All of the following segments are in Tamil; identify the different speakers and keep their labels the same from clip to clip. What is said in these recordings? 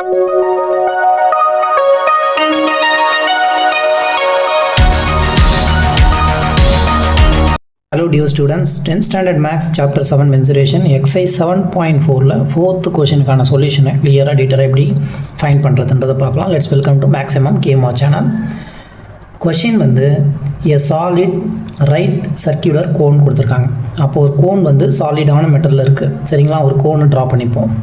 Speaker 1: Hello dear students, 10th standard maths chapter 7 mensuration exercise 7.4ல 4th questionக்கான சொல்யூஷனை கிளியராக டீட்டெயிலாக எப்படி ஃபைண்ட் பண்ணுறதுன்றதை பார்க்கலாம். லெட்ஸ் வெல்கம் டு மேக்ஸிமம் கேமா சேனல். கொஷின் வந்து a solid right circular cone கொடுத்துருக்காங்க. அப்போது ஒரு கோன் வந்து சாலிடான மெட்டரில் இருக்குது. சரிங்களா, ஒரு கோனை ட்ரா பண்ணிப்போம்.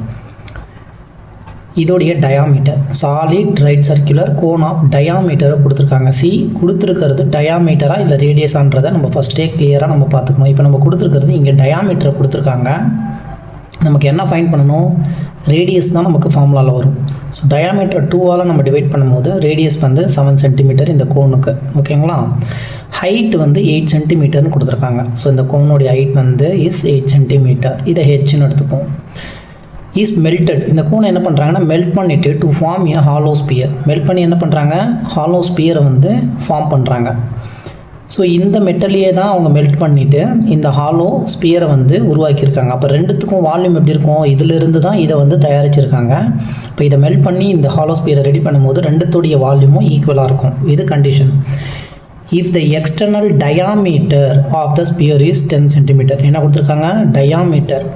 Speaker 1: இதோடைய diameter solid right circular cone of டயாமீட்டரை கொடுத்துருக்காங்க. சி கொடுத்துருக்கிறது டயாமீட்டராக இல்லை ரேடியஸான்றதை நம்ம ஃபஸ்ட்டே கிளியராக நம்ம பார்த்துக்கணும். இப்போ நம்ம கொடுத்துருக்கிறது இங்கே டயாமீட்டரை கொடுத்துருக்காங்க. நமக்கு என்ன ஃபைண்ட் பண்ணணும்? ரேடியஸ் தான் நமக்கு ஃபார்முலாவில் வரும். ஸோ டயாமீட்டர் 2ஆல் நம்ம டிவைட் பண்ணும்போது ரேடியஸ் வந்து 7 சென்டிமீட்டர் இந்த கோனுக்கு. ஓகேங்களா, ஹைட் வந்து 8 சென்டிமீட்டர்னு கொடுத்துருக்காங்க. ஸோ இந்த கோனுடைய ஹைட் வந்து இஸ் 8 சென்டிமீட்டர். இதை ஹெச்னு எடுத்துப்போம். இஸ் மெல்டட், இந்த கோனை என்ன பண்ணுறாங்கன்னா மெல்ட் பண்ணிவிட்டு to form a hollow sphere. Melt பண்ணி என்ன பண்ணுறாங்க? ஹாலோ ஸ்பியரை வந்து ஃபார்ம் பண்ணுறாங்க. ஸோ இந்த மெட்டலையே தான் அவங்க மெல்ட் பண்ணிவிட்டு இந்த ஹாலோ ஸ்பியரை வந்து உருவாக்கியிருக்காங்க. அப்போ ரெண்டுத்துக்கும் வால்யூம் எப்படி இருக்கும்? இதிலிருந்து தான் இதை வந்து தயாரிச்சிருக்காங்க. இப்போ இதை மெல்ட் பண்ணி இந்த ஹாலோ ஸ்பியரை ரெடி பண்ணும்போது ரெண்டுத்துடைய வால்யூமும் ஈக்குவலாக இருக்கும். இது condition. If the external diameter of the sphere is 10 centimetre. என்ன கொடுத்துருக்காங்க? டயாமீட்டர்.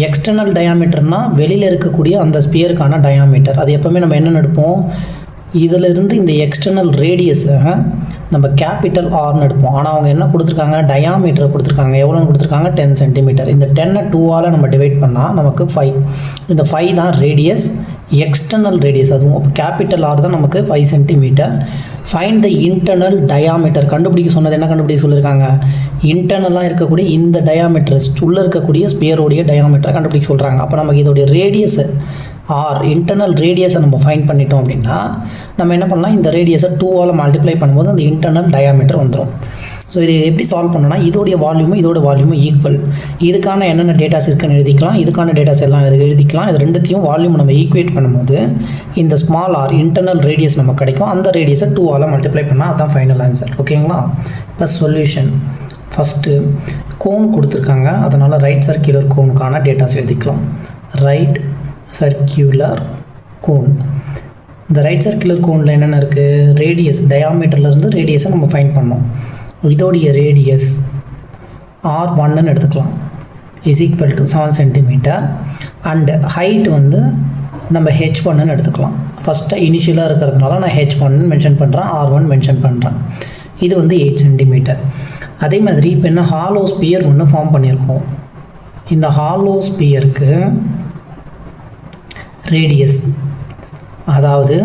Speaker 1: எக்ஸ்டர்னல் டயாமீட்டர்னால் வெளியில் இருக்கக்கூடிய அந்த ஸ்பியருக்கான டயாமீட்டர். அது எப்போவுமே நம்ம என்ன எடுப்போம்? இதிலிருந்து இந்த எக்ஸ்டர்னல் ரேடியஸை நம்ம கேபிட்டல் ஆர்னு எடுப்போம். ஆனால் அவங்க என்ன கொடுத்துருக்காங்க? டயாமீட்டரை கொடுத்துருக்காங்க. எவ்வளோன்னு கொடுத்துருக்காங்க? 10 சென்டிமீட்டர். இந்த 10ஐ 2ஆல் நம்ம டிவைட் பண்ணால் நமக்கு 5. இந்த 5 தான் ரேடியஸ், எக்ஸ்டர்னல் ரேடியஸ். அதுவும் இப்போ கேபிட்டல் ஆர் தான் நமக்கு 5 centimetre. Find the internal diameter. கண்டுபிடிக்க சொன்னது என்ன கண்டுபிடிக்க சொல்லியிருக்காங்க? இன்டர்னலாக இருக்கக்கூடிய இந்த டயாமீட்டர் உள்ளே இருக்கக்கூடிய ஸ்பியரோடைய டயாமீட்டரை கண்டுபிடிக்க சொல்கிறாங்க. அப்போ நமக்கு இதோடைய ரேடியஸை ஆர் இன்டர்னல் ரேடியஸை நம்ம ஃபைண்ட் பண்ணிட்டோம் அப்படின்னா நம்ம என்ன பண்ணலாம்? இந்த ரேடியஸை 2ஆல் மல்டிப்ளை பண்ணும்போது அந்த இன்டர்னல் டயாமீட்டர் வந்துடும். ஸோ இது எப்படி சால்வ் பண்ணோன்னா இதோடைய வால்யூமும் இதோட வால்யூமும் ஈக்குவல். இதுக்கான என்னென்ன டேட்டாஸ் இருக்குன்னு எழுதிக்கலாம், இதுக்கான டேட்டாஸ் எல்லாம் எழுதிக்கலாம். இது ரெண்டுத்தையும் வால்யூம் நம்ம ஈக்குவேட் பண்ணும்போது இந்த ஸ்மால் ஆர் இன்டர்னல் ரேடியஸ் நமக்கு கிடைக்கும். அந்த ரேடியஸை 2ஆல் மல்டிப்ளை பண்ணால் அதுதான் ஃபைனல் ஆன்சர். ஓகேங்களா, இப்போ சொல்யூஷன். ஃபஸ்ட்டு கோன் கொடுத்துருக்காங்க, அதனால் ரைட் சர்க்குலர் கோனுக்கான டேட்டாஸ் எழுதிக்கலாம். Right circular cone. இந்த ரைட் சர்க்குலர் கோனில் என்னென்ன இருக்குது? ரேடியஸ், டயாமீட்டர்லேருந்து ரேடியஸை நம்ம ஃபைண்ட் பண்ணோம். இதோடைய ரேடியஸ் R1ன்னு எடுத்துக்கலாம். Is equal to 7 centimetre. And height வந்து நம்ம H1ன்னு எடுத்துக்கலாம். ஃபஸ்ட்டு இனிஷியலாக இருக்கிறதுனால நான் H1ன்னு மென்ஷன் பண்ணுறேன், R1 மென்ஷன் பண்ணுறேன். இது வந்து 8 சென்டிமீட்டர். அதே மாதிரி இப்போ என்ன ஹாலோ ஸ்பியர் ஒன்று ஃபார்ம் பண்ணியிருக்கோம். இந்த ஹாலோ ஸ்பியருக்கு ரேடியஸ், அதாவது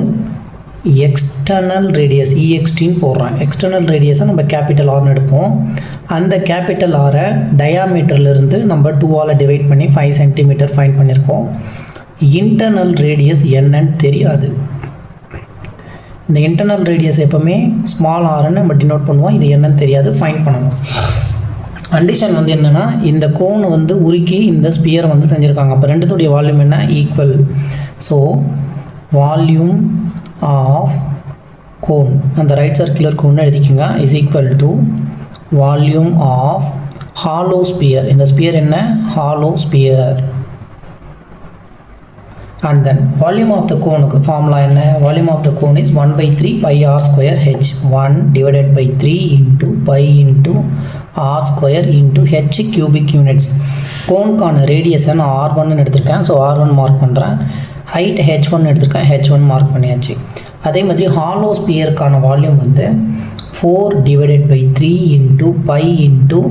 Speaker 1: எக்ஸ்டர்னல் ரேடியஸ் EXTன்னு போடுறேன். எக்ஸ்டர்னல் ரேடியஸை நம்ம கேபிட்டல் ஆர்னு எடுப்போம். அந்த கேபிட்டல் ஆரை டயாமீட்டர்லேருந்து நம்ம 2ஆல் டிவைட் பண்ணி 5 சென்டிமீட்டர் ஃபைண்ட் பண்ணியிருக்கோம். இன்டர்னல் ரேடியஸ் என்னன்னு தெரியாது. இந்த இன்டர்னல் ரேடியஸ் எப்போவுமே ஸ்மால் ஆர்ன்னு நம்ம டினோட் பண்ணுவோம். இது என்னன்னு தெரியாது, ஃபைண்ட் பண்ணணும். கண்டிஷன் வந்து என்னென்னா இந்த கோன் வந்து உருக்கி இந்த ஸ்பியரை வந்து செஞ்சுருக்காங்க. அப்போ ரெண்டுத்துடைய வால்யூம் என்ன? Equal. So volume of cone, அந்த ரைட் சர்க்குலர் கோன் எழுதிக்கோங்க, is equal to volume of hollow sphere. இந்த ஸ்பியர் என்ன? Hollow sphere. And then volume of the கோனுக்கு ஃபார்முலா என்ன? Volume of the cone is 1/3 pi r square h. 1 divided by 3 into pi into r square into h cubic units. கோனுக்கான ரேடியஸை நான் R1ன்னு எடுத்திருக்கேன். ஸோ R1 மார்க் பண்ணுறேன். ஹைட் H1 எடுத்திருக்கேன், H1 மார்க் பண்ணியாச்சு. அதே மாதிரி ஹாலோ ஸ்பியருக்கான வால்யூம் வந்து 4 divided by 3 into pi into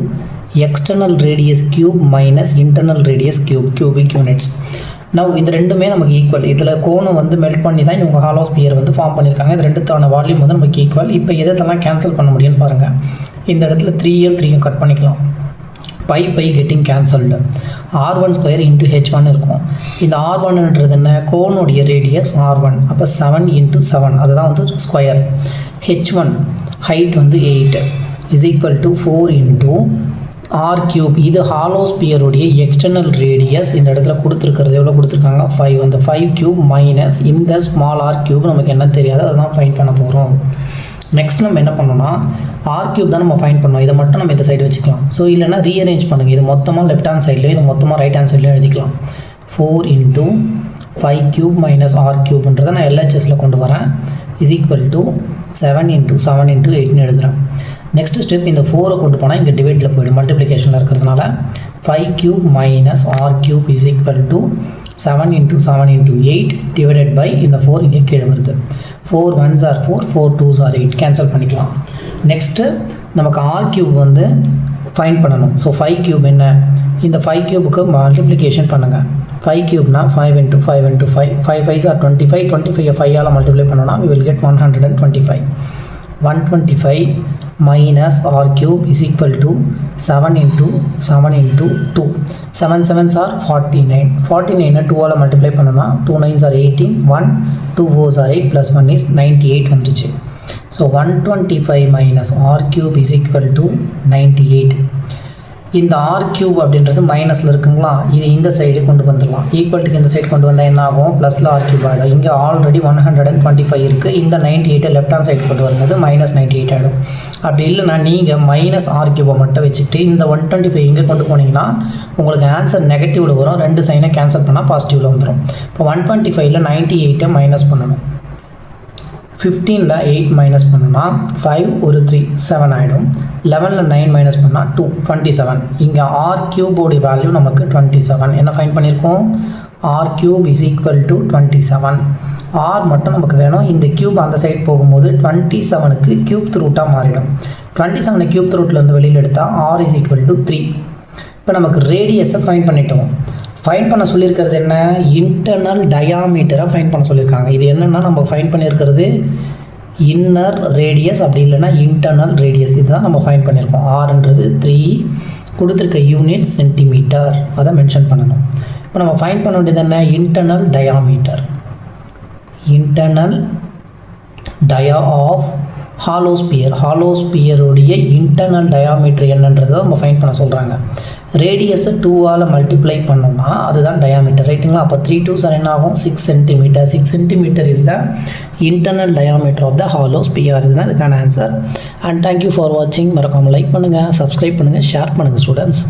Speaker 1: external radius cube minus internal radius cube cubic units. Now இந்த ரெண்டுமே நமக்கு ஈக்குவல். இதில் கோனை வந்து மெல்ட் பண்ணி தான் இவங்க ஹாலோ ஸ்பியர் வந்து ஃபார்ம் பண்ணியிருக்காங்க. இது ரெண்டுத்தான வால்யூம் வந்து நமக்கு ஈக்குவல். இப்போ எதெல்லாம் கேன்சல் பண்ண முடியும்னு பாருங்கள். இந்த இடத்துல 3யும் கட் பண்ணிக்கலாம். By getting cancelled. R1 square into H1 இருக்கும். இந்த R1ன்றது என்ன? கோனுடைய ரேடியஸ் R1. அப்போ 7 × 7, அதுதான் வந்து ஸ்கொயர். H1 ஹைட் வந்து 8 is equal to 4 × R cube. இது ஹாலோ ஸ்பியருடைய எக்ஸ்டர்னல் ரேடியஸ். இந்த இடத்துல கொடுத்துருக்கிறது எவ்வளோ கொடுத்துருக்காங்க? 5. அந்த 5 கியூப் மைனஸ் இந்த ஸ்மால் R கியூப் நமக்கு என்ன தெரியாது, அதுதான் ஃபைண்ட் பண்ண போகிறோம். நெக்ஸ்ட் நம்ம என்ன பண்ணோம்னா ஆர் கியூப் தான் நம்ம ஃபைண்ட் பண்ணோம். இதை மட்டும் நம்ம இந்த சைடு வச்சுக்கலாம். ஸோ இல்லைனா ரீஅரேஞ்ச் பண்ணுங்கள். இது மொத்தமாக லெஃப்ட் ஹேண்ட் சைட்லேயும் இது மொத்தமாக ரைட் ஹேண்ட் சைட்லேயும் எழுதிக்கலாம். 4 × 5 cube minus r cubeன்றதை நான் LHSல கொண்டு வரேன் is equal to 7 into 7 into 8 எழுதுகிறேன். நெக்ஸ்ட் ஸ்டெப் இந்த 4 கொண்டு போனால் இங்கே டிவைடில் போய்டும் மல்டிப்ளிகேஷனில் இருக்கிறதுனால 5 cube minus r cube is equal to 7 into 7 into 8 divided by இந்த 4 இங்கே கீழே வருது. 4 1s are 4, 4 2s are 8 cancel பண்ணிக்கலாம். நெக்ஸ்ட்டு நமக்கு r cube வந்து ஃபைண்ட் பண்ணணும். ஸோ 5 cube என்ன, இந்த 5 cubeக்கு மல்டிப்ளிகேஷன் பண்ணுங்கள். 5 cubeனா 5 into 5 into 5, 5 5s are 25, 25 5ஆல் multiply பண்ணோன்னா we will get 125. 125 minus r cube is equal to 7 into 7 into 2. 7 7s are 49. 49 2ஆல் multiply பண்ணோன்னா 2 9s are 18, 1 2 4s are 8 plus 1 is 98 வந்துச்சு. So 125 minus r cube is equal to 98. இந்த r cube அப்படின்றது மைனஸில் இருக்குங்களா, இது இந்த சைடு கொண்டு வந்துடலாம். ஈக்குவல்ட்டுக்கு இந்த சைடு கொண்டு வந்தால் என்ன ஆகும், ப்ளஸில் r cube ஆகிடும். இங்கே ஆல்ரெடி 125 இருக்குது, இந்த 98 லெஃப்ட் ஹேண்ட் சைடு கொண்டு வரும்போது -98 ஆகிடும். அப்படி இல்லைனா நீங்கள் மைனஸ் r cube மட்டும் வச்சுக்கிட்டு இந்த 125 இங்கே கொண்டு போனீங்கன்னா உங்களுக்கு ஆன்சர் நெகட்டிவில் வரும். ரெண்டு சைனை கேன்சல் பண்ணால் பாசிட்டிவில் வந்துடும். இப்போ 125ல் 98 மைனஸ் பண்ணணும். 15ல் 8 மைனஸ் பண்ணோன்னா 5 ஒரு 3 7 ஆகிடும். 11ல் 9 மைனஸ் பண்ணால் 2 27. இங்கே r கியூபோடைய வேல்யூ நமக்கு 27. என்ன ஃபைன் பண்ணியிருக்கோம், r cube is equal to 27. r மட்டும் நமக்கு வேணும். இந்த கியூப் அந்த சைடு போகும்போது 27க்கு கியூப் ரூட்டாக மாறிடும். 27 கியூப் ரூட்லேருந்து வெளியில் எடுத்தால் r இஸ் ஈக்குவல் டு 3. இப்போ நமக்கு ரேடியஸை ஃபைன் பண்ணிட்டோம். ஃபைன் பண்ண சொல்லியிருக்கிறது என்ன, இன்டர்னல் டயாமீட்டரை ஃபைன் பண்ண சொல்லியிருக்காங்க. இது என்னென்னா நம்ம ஃபைன் பண்ணியிருக்கிறது இன்னர் ரேடியஸ், அப்படி இல்லைன்னா இன்டர்னல் ரேடியஸ். இதுதான் நம்ம ஃபைன் பண்ணியிருக்கோம். ஆர்ன்றது 3, கொடுத்துருக்க யூனிட் சென்டிமீட்டர், அதை மென்ஷன் பண்ணணும். இப்போ நம்ம ஃபைன் பண்ண வேண்டியது என்ன, internal diameter. Internal dia of hollow sphere, ஹாலோஸ்பியருடைய இன்டர்னல் டயாமீட்டர் என்னன்றதை நம்ம ஃபைன் பண்ண சொல்கிறாங்க. ரேடியஸை 2ஆல் மல்டிப்ளை பண்ணோம்னா அதுதான் டயாமீட்டர், ரைட்டுங்களா. அப்போ 3 2s என்ன ஆகும், 6 centimetre. 6 centimetre is the internal diameter of the hollow sphere. இதுதான் இதுக்கான ஆன்சர். அண்ட் தேங்க்யூ ஃபார் வாட்சிங். மறக்காமல் லைக் பண்ணுங்கள், சப்ஸ்கிரைப் பண்ணுங்கள், ஷேர் பண்ணுங்கள் ஸ்டூடெண்ட்ஸ்.